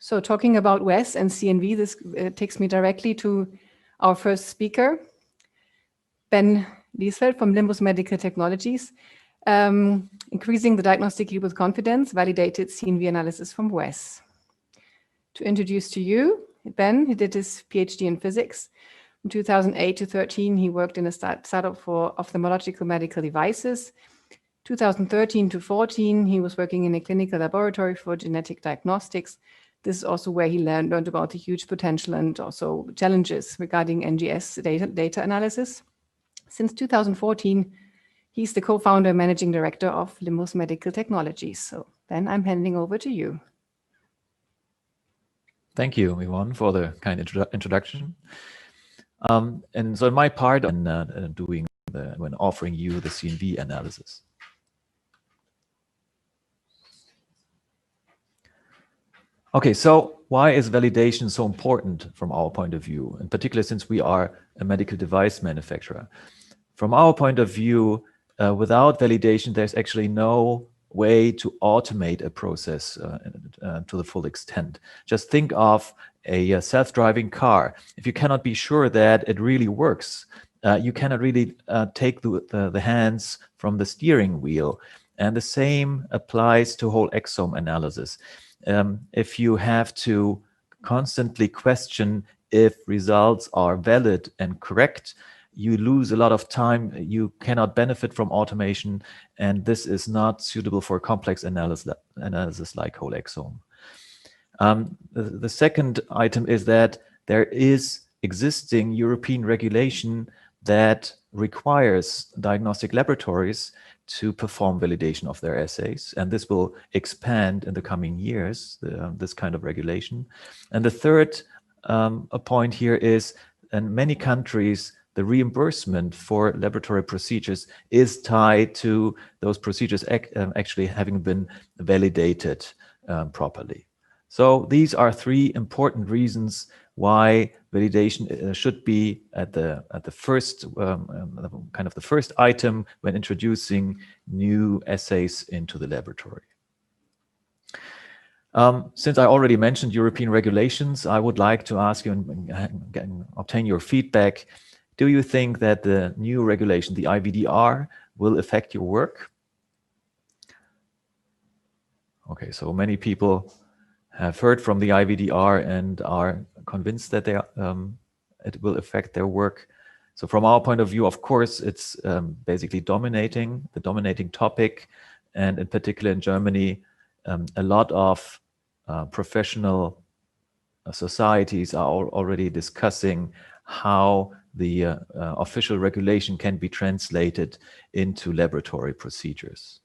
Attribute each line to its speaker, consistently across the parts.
Speaker 1: So talking about WES and CNV, this takes me directly to our first speaker, Ben Liesfeld from Limbus Medical Technologies. Increasing the diagnostic yield with confidence, validated CNV analysis from WES. To introduce to you, Ben, he did his PhD in physics. From 2008 to 13, he worked in a startup for ophthalmological medical devices. 2013 to 14, he was working in a clinical laboratory for genetic diagnostics. This is also where he learned about the huge potential and also challenges regarding NGS data analysis. Since 2014, he's the co-founder and managing director of Limbus Medical Technologies. So Ben, I'm handing over to you.
Speaker 2: Thank you, Yvonne, for the kind introduction. And so my part in when offering you the CNV analysis. Okay, so why is validation so important from our point of view, in particular since we are a medical device manufacturer? From our point of view, without validation, there's actually no way to automate a process to the full extent. Just think of a self-driving car. If you cannot be sure that it really works, you cannot really take the hands from the steering wheel. And the same applies to whole exome analysis. If you have to constantly question if results are valid and correct, you lose a lot of time. You cannot benefit from automation, and this is not suitable for complex analysis like whole exome. The second item is that there is existing European regulation that requires diagnostic laboratories to perform validation of their assays, and this will expand in the coming years, this kind of regulation. And the third point here is, in many countries, the reimbursement for laboratory procedures is tied to those procedures actually having been validated properly. So these are three important reasons why validation should be at the first kind of the first item when introducing new assays into the laboratory. Since I already mentioned European regulations, I would like to ask you and obtain your feedback. Do you think that the new regulation, the IVDR, will affect your work? Okay, so many people have heard from the IVDR and are convinced that it will affect their work. So from our point of view, of course, it's basically the dominating topic. And in particular in Germany, a lot of professional societies are already discussing how the official regulation can be translated into laboratory procedures.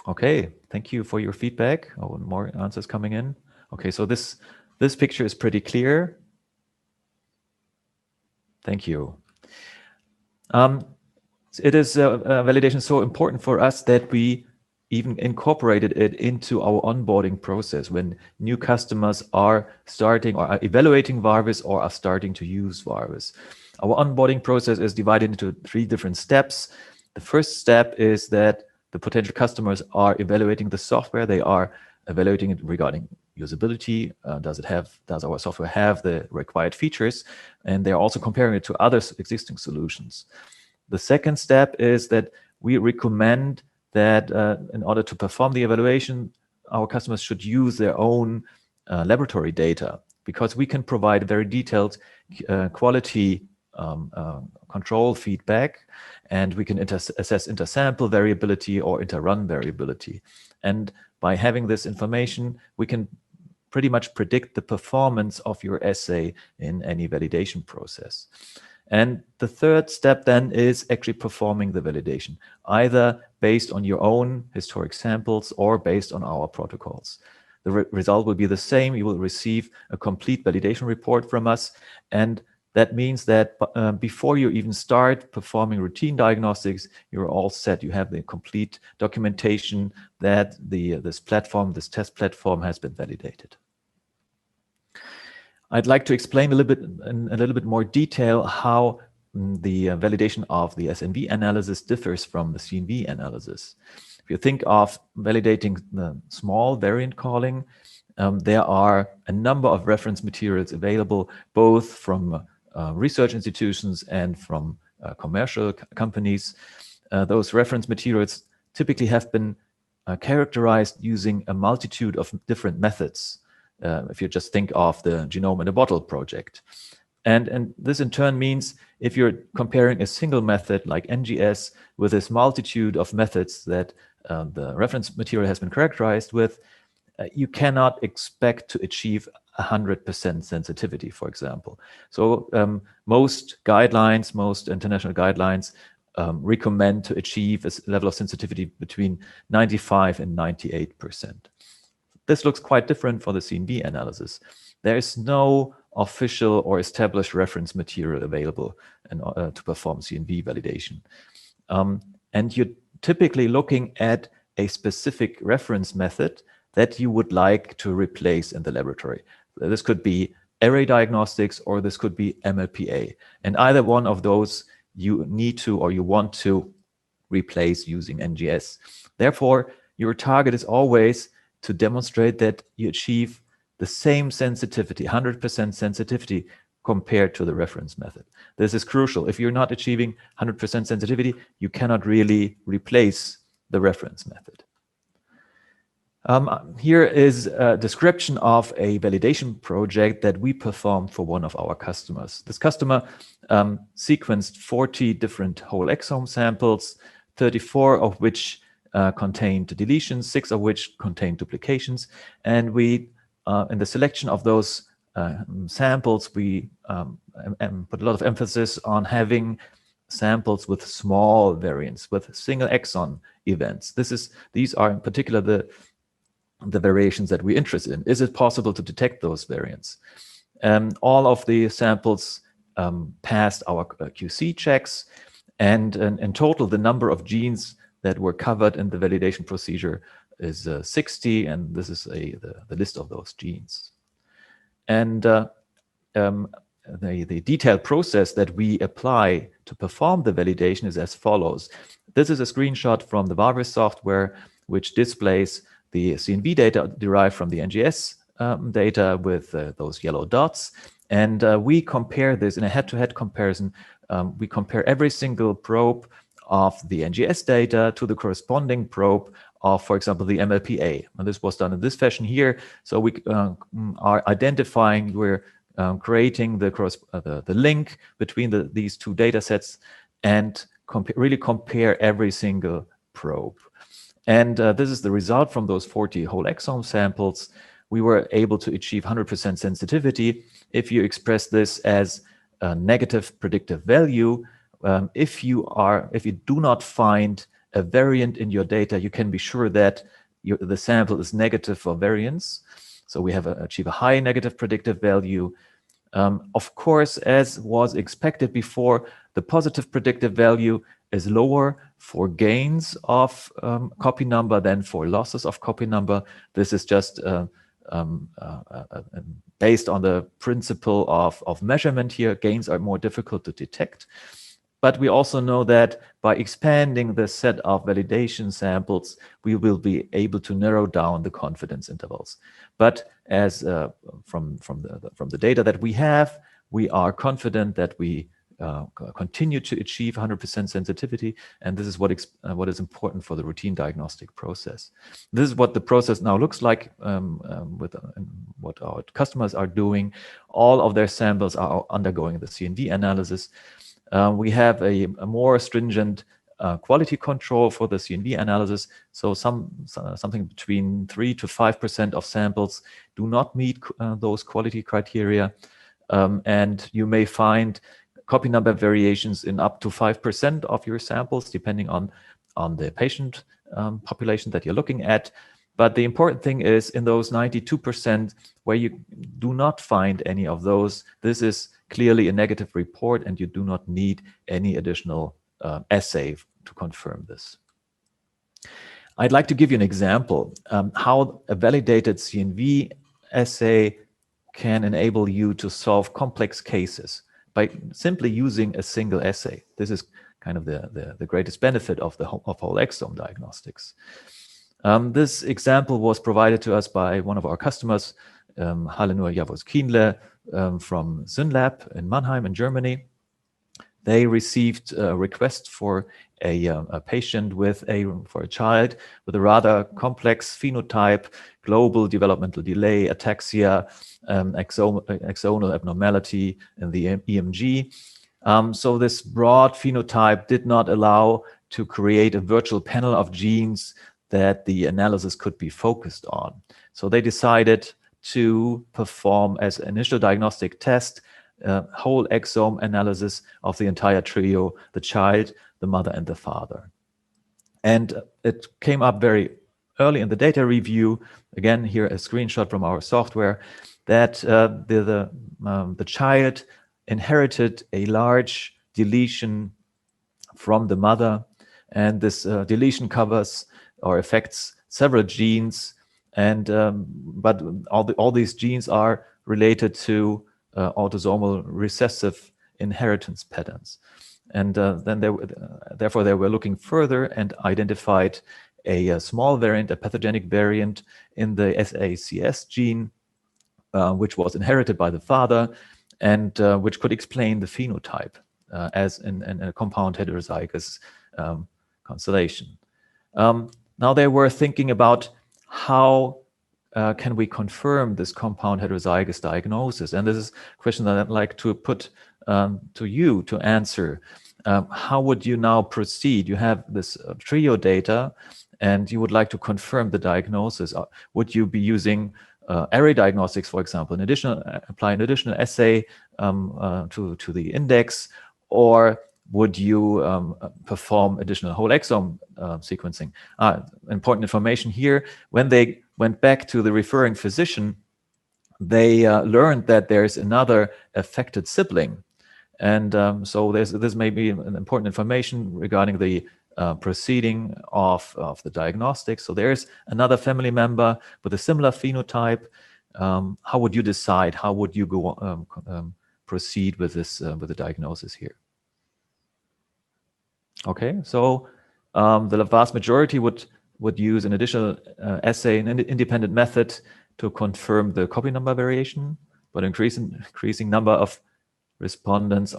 Speaker 2: Okay, thank you for your feedback. Oh, more answers coming in. Okay, so this picture is pretty clear. Thank you. It is validation so important for us that we even incorporated it into our onboarding process when new customers are starting or are evaluating varvis or are starting to use varvis. Our onboarding process is divided into 3 different steps. The first step is that the potential customers are evaluating the software. They are evaluating it regarding usability. Does our software have the required features? And they're also comparing it to other existing solutions. The second step is that we recommend that in order to perform the evaluation, our customers should use their own laboratory data, because we can provide very detailed quality control feedback, and we can assess intersample variability or interrun variability. And by having this information, we can pretty much predict the performance of your assay in any validation process. And the third step then is actually performing the validation, either based on your own historic samples or based on our protocols. The result will be the same. You will receive a complete validation report from us, and that means that before you even start performing routine diagnostics, you're all set. You have the complete documentation that this test platform has been validated. I'd like to explain a little bit more detail how the validation of the SNV analysis differs from the CNV analysis. If you think of validating the small variant calling, there are a number of reference materials available, both from research institutions and from commercial companies. Those reference materials typically have been characterized using a multitude of different methods. If you just think of the Genome in a Bottle project. And this in turn means if you're comparing a single method like NGS with this multitude of methods that the reference material has been characterized with, you cannot expect to achieve 100% sensitivity, for example. So most guidelines, most international guidelines recommend to achieve a level of sensitivity between 95 and 98%. This looks quite different for the CNV analysis. There is no official or established reference material available to perform CNV validation. And you're typically looking at a specific reference method that you would like to replace in the laboratory. This could be array diagnostics or this could be MLPA. And either one of those you need to or you want to replace using NGS. Therefore, your target is always to demonstrate that you achieve the same sensitivity, 100% sensitivity compared to the reference method. This is crucial. If you're not achieving 100% sensitivity, you cannot really replace the reference method. Here is a description of a validation project that we performed for one of our customers. This customer sequenced 40 different whole exome samples, 34 of which contained deletions, 6 of which contained duplications. And we, in the selection of those samples, we put a lot of emphasis on having samples with small variants, with single exon events. These are in particular the variations that we're interested in. Is it possible to detect those variants? All of the samples passed our QC checks, and in total, the number of genes that were covered in the validation procedure is 60, and this is the list of those genes. And the detailed process that we apply to perform the validation is as follows. This is a screenshot from the varvis software, which displays the CNV data derived from the NGS data with those yellow dots. And we compare this in a head-to-head comparison. We compare every single probe of the NGS data to the corresponding probe of, for example, the MLPA. And this was done in this fashion here. So we are identifying, we're creating the link between these two data sets and really compare every single probe. And this is the result from those 40 whole exome samples. We were able to achieve 100% sensitivity. If you express this as a negative predictive value, if you do not find a variant in your data, you can be sure that the sample is negative for variance. So we have achieved a high negative predictive value. Of course, as was expected before, the positive predictive value is lower for gains of copy number than for losses of copy number. This is just based on the principle of measurement here. Gains are more difficult to detect. But we also know that by expanding the set of validation samples, we will be able to narrow down the confidence intervals. But as from the data that we have, we are confident that we continue to achieve 100% sensitivity, and this is what is important for the routine diagnostic process. This is what the process now looks like with what our customers are doing. All of their samples are undergoing the CNV analysis. We have a more stringent quality control for the CNV analysis. So something between 3 to 5% of samples do not meet those quality criteria, and you may find copy number variations in up to 5% of your samples, depending on the patient population that you're looking at. But the important thing is in those 92% where you do not find any of those, this is clearly a negative report and you do not need any additional assay to confirm this. I'd like to give you an example how a validated CNV assay can enable you to solve complex cases by simply using a single assay. This is kind of the greatest benefit of whole exome diagnostics. This example was provided to us by one of our customers, Halenur Javos-Kienle from Synlab in Mannheim in Germany. They received a request for a patient for a child with a rather complex phenotype, global developmental delay, ataxia, axonal abnormality in the EMG. So this broad phenotype did not allow to create a virtual panel of genes that the analysis could be focused on. So they decided to perform as an initial diagnostic test whole exome analysis of the entire trio, the child, the mother, and the father. And it came up very early in the data review, again here a screenshot from our software, that the child inherited a large deletion from the mother, and this deletion covers or affects several genes, and but all these genes are related to autosomal recessive inheritance patterns. And then therefore they were looking further and identified a small variant, a pathogenic variant in the SACS gene, which was inherited by the father, and which could explain the phenotype as in a compound heterozygous constellation. Now they were thinking about how can we confirm this compound heterozygous diagnosis? And this is a question that I'd like to put to you to answer. How would you now proceed? You have this trio data and you would like to confirm the diagnosis. Would you be using array diagnostics, for example, apply an additional assay to the index, or would you perform additional whole exome sequencing? Important information here, when they went back to the referring physician, they learned that there's another affected sibling. And so this may be an important information regarding the proceeding of the diagnostics. So there's another family member with a similar phenotype. How would you decide? How would you go proceed with this with the diagnosis here? Okay, so the vast majority would use an additional assay, an independent method to confirm the copy number variation, but increasing number of respondents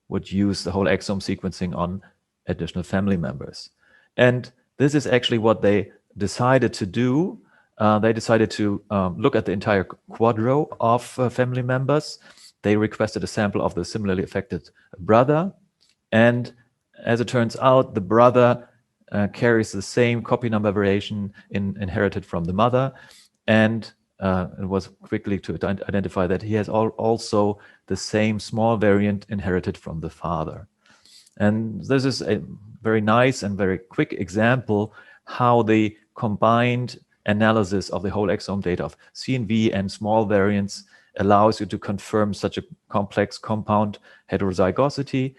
Speaker 2: would use the whole exome sequencing on additional family members. And this is actually what they decided to do. They decided to look at the entire quadro of family members. They requested a sample of the similarly affected brother, and as it turns out, the brother carries the same copy number variation inherited from the mother, and it was quickly to identify that he has also the same small variant inherited from the father. And this is a very nice and very quick example how the combined analysis of the whole exome data of CNV and small variants allows you to confirm such a complex compound heterozygosity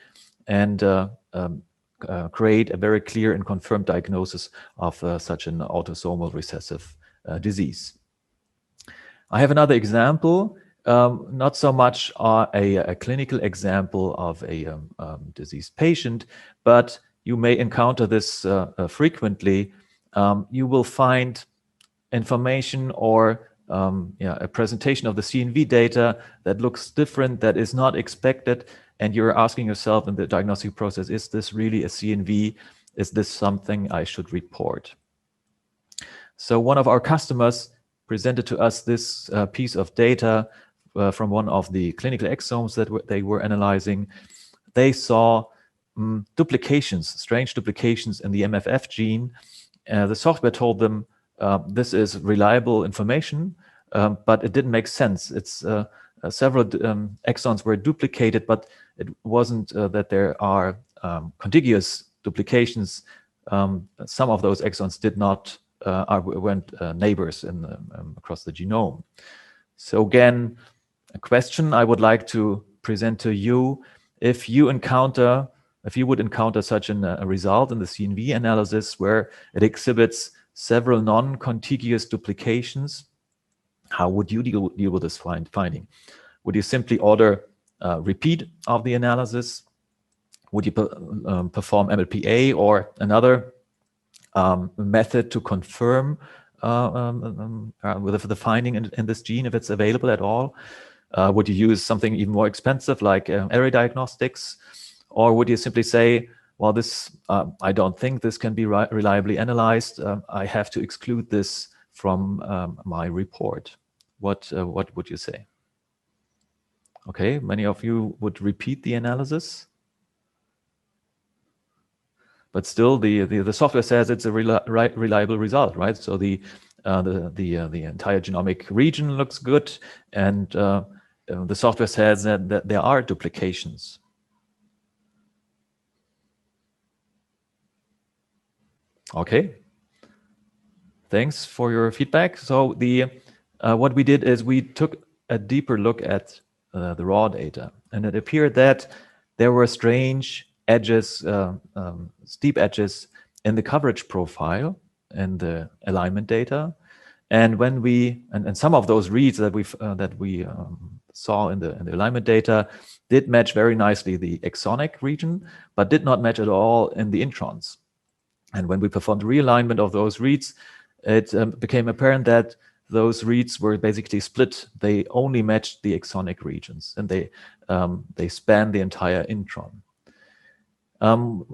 Speaker 2: and create a very clear and confirmed diagnosis of such an autosomal recessive disease. I have another example, not so much a clinical example of a diseased patient, but you may encounter this frequently. You will find information or a presentation of the CNV data that looks different, that is not expected, and you're asking yourself in the diagnostic process, is this really a CNV? Is this something I should report? So one of our customers presented to us this piece of data from one of the clinical exomes that they were analyzing. They saw duplications, strange duplications in the MFF gene. The software told them this is reliable information, but it didn't make sense. It's several exons were duplicated, but it wasn't that there are contiguous duplications. Some of those exons did not weren't neighbors across the genome. So again, a question I would like to present to you: if you would encounter such a result in the CNV analysis where it exhibits several non-contiguous duplications, how would you deal with this finding? Would you simply order a repeat of the analysis? Would you perform MLPA or another method to confirm with the finding in this gene, if it's available at all? Would you use something even more expensive like array diagnostics? Or would you simply say, well, this I don't think this can be reliably analyzed. I have to exclude this from my report. What would you say? Okay, many of you would repeat the analysis. But still, the software says it's a reliable result, right? So the entire genomic region looks good, and the software says that there are duplications. Okay. Thanks for your feedback. So what we did is we took a deeper look at the raw data, and it appeared that there were strange edges, steep edges in the coverage profile and the alignment data. And when and some of those reads that we saw in the alignment data did match very nicely the exonic region, but did not match at all in the introns. And when we performed realignment of those reads, it became apparent that those reads were basically split. They only matched the exonic regions, and they span the entire intron.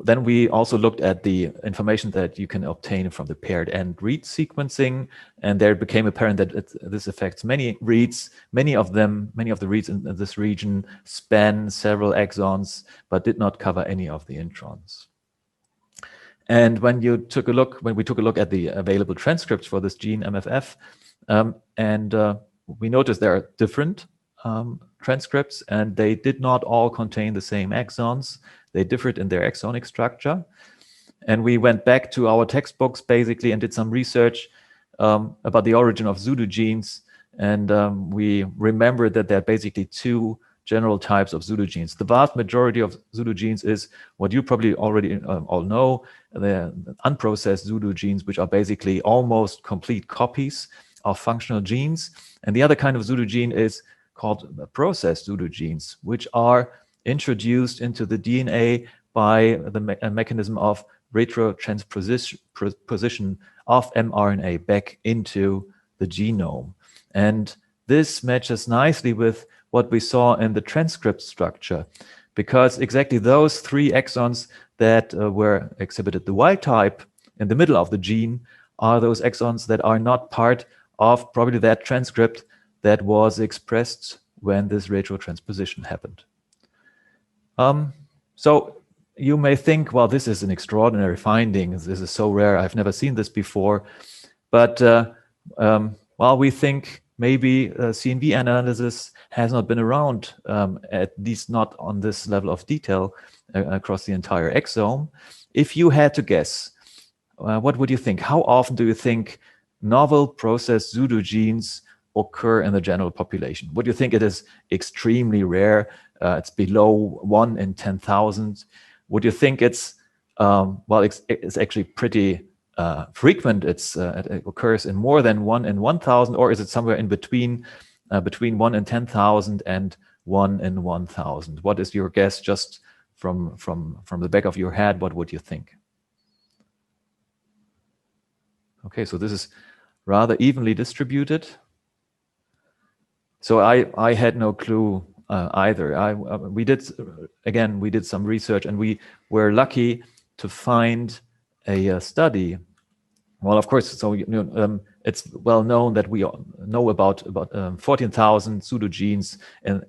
Speaker 2: Then we also looked at the information that you can obtain from the paired end read sequencing, and there it became apparent that this affects many reads. Many of the reads in this region span several exons, but did not cover any of the introns. And when we took a look at the available transcripts for this gene MFF, we noticed there are different transcripts, and they did not all contain the same exons. They differed in their exonic structure. And we went back to our textbooks basically and did some research about the origin of pseudogenes. And we remembered that there are basically two general types of pseudogenes. The vast majority of pseudogenes is what you probably already all know, the unprocessed pseudogenes, which are basically almost complete copies of functional genes. And the other kind of pseudogene is called processed pseudogenes, which are introduced into the DNA by the mechanism of retrotransposition of mRNA back into the genome. And this matches nicely with what we saw in the transcript structure, because exactly those three exons that were exhibited the wild type in the middle of the gene are those exons that are not part of probably that transcript that was expressed when this retrotransposition happened. So you may think, well, this is an extraordinary finding. This is so rare. I've never seen this before. But well, we think maybe CNV analysis has not been around, at least not on this level of detail across the entire exome. If you had to guess, what would you think? How often do you think novel processed pseudogenes occur in the general population? Would you think it is extremely rare? It's below 1 in 10,000. Would you think it's well? It's actually pretty frequent. It occurs in more than 1 in 1,000, or is it somewhere in between 1 in 10,000 and 1 in 1,000? What is your guess, just from the back of your head? What would you think? Okay, so this is rather evenly distributed. So I had no clue either. We did some research, and we were lucky to find a study. Well, of course, so it's well known that we know about 14,000 pseudogenes,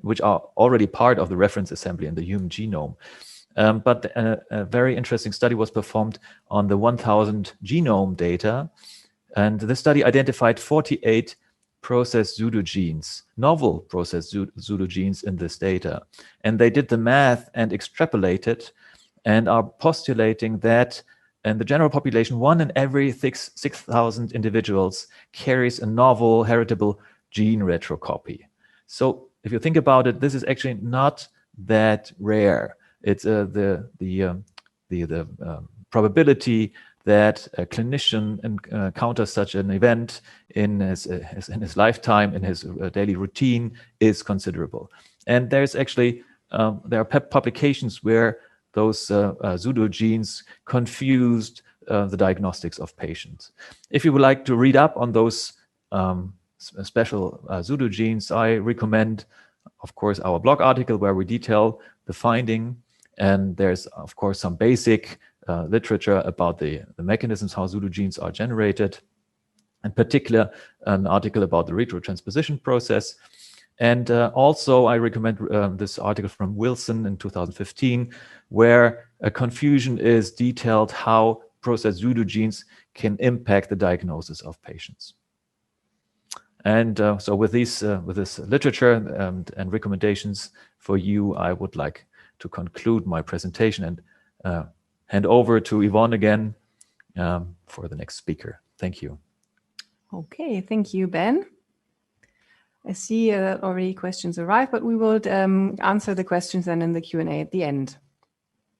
Speaker 2: which are already part of the reference assembly in the human genome. But a very interesting study was performed on the 1,000 genome data, and the study identified 48 processed pseudogenes, novel processed pseudogenes in this data. And they did the math and extrapolated and are postulating that in the general population, 1 in every 6,000 individuals carries a novel heritable gene retrocopy. So if you think about it, this is actually not that rare. It's the probability that a clinician encounters such an event in his lifetime, in his daily routine, is considerable. And there's actually there are publications where those pseudogenes confused the diagnostics of patients. If you would like to read up on those special pseudogenes, I recommend, of course, our blog article where we detail the finding. And there's, of course, some basic literature about the mechanisms how pseudogenes are generated. In particular, an article about the retrotransposition process. And also, I recommend this article from Wilson in 2015, where a confusion is detailed how processed pseudogenes can impact the diagnosis of patients. And so with this literature and recommendations for you, I would like to conclude my presentation and hand over to Yvonne again for the next speaker. Thank you.
Speaker 1: Okay, thank you, Ben. I see that already questions arrived, but we will answer the questions then in the Q&A at the end.